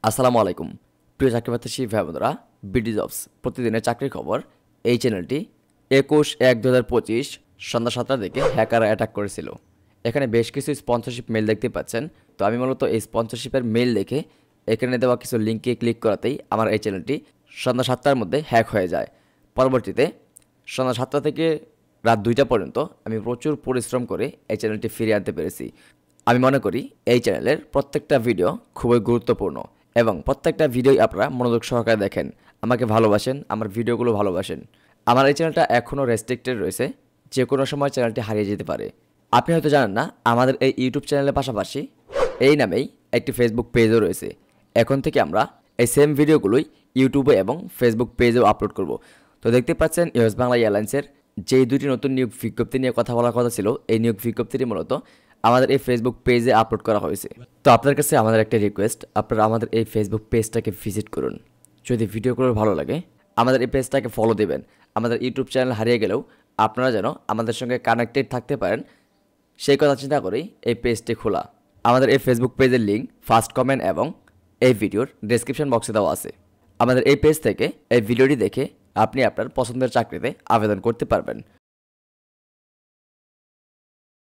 আসসালামু আলাইকুম প্রিয় চাকরিপ্রত্যাশী ভাই বোনেরা। বিডি জবস প্রতিদিনের চাকরির খবর। এই চ্যানেলটি 21/1/2025 সন্ধ্যা 7টার দিকে হ্যাকাররা অ্যাটাক করেছিল। এখানে বেশ কিছু স্পন্সরশিপ মেল দেখতে পাচ্ছেন। তো আমি মূলত এই স্পন্সরশিপের মেল দেখে এখানে দেওয়া কিছু লিঙ্কে ক্লিক করাতেই আমার এই চ্যানেলটি সন্ধ্যা 7টার মধ্যে হ্যাক হয়ে যায়। পরবর্তীতে সন্ধ্যা 7টা থেকে রাত 2টা পর্যন্ত আমি প্রচুর পরিশ্রম করে এই চ্যানেলটি ফিরিয়ে আনতে পেরেছি। আমি মনে করি এই চ্যানেলের প্রত্যেকটা ভিডিও খুবই গুরুত্বপূর্ণ এবং প্রত্যেকটা ভিডিওই আপনারা মনোযোগ সহকারে দেখেন, আমাকে ভালোবাসেন, আমার ভিডিওগুলো ভালোবাসেন। আমার এই চ্যানেলটা এখনও রেস্ট্রিক্টেড রয়েছে, যে কোনো সময় চ্যানেলটি হারিয়ে যেতে পারে। আপনি হয়তো জানেন না, আমাদের এই ইউটিউব চ্যানেলের পাশাপাশি এই নামেই একটি ফেসবুক পেজও রয়েছে। এখন থেকে আমরা এই সেম ভিডিওগুলোই ইউটিউবে এবং ফেসবুক পেজেও আপলোড করব। তো দেখতে পাচ্ছেন ইউএস বাংলা এয়ারলাইন্সের যেই দুটি নতুন নিয়োগ বিজ্ঞপ্তি নিয়ে কথা বলার কথা ছিল, এই নিয়োগ বিজ্ঞপ্তিটি মূলত আমাদের এই ফেসবুক পেজে আপলোড করা হয়েছে। তো আপনার কাছে আমাদের একটা রিকোয়েস্ট, আপনারা আমাদের এই ফেসবুক পেজটাকে ভিজিট করুন। যদি ভিডিওগুলো ভালো লাগে আমাদের এই পেজটাকে ফলো দেবেন। আমাদের ইউটিউব চ্যানেল হারিয়ে গেলেও আপনারা যেন আমাদের সঙ্গে কানেক্টেড থাকতে পারেন, সেই কথা চিন্তা করেই এই পেজটি খোলা। আমাদের এই ফেসবুক পেজের লিঙ্ক ফার্স্ট কমেন্ট এবং এই ভিডিওর ডেসক্রিপশন বক্সে দেওয়া আছে। আমাদের এই পেজ থেকে এই ভিডিওটি দেখে আপনি আপনার পছন্দের চাকরিতে আবেদন করতে পারবেন।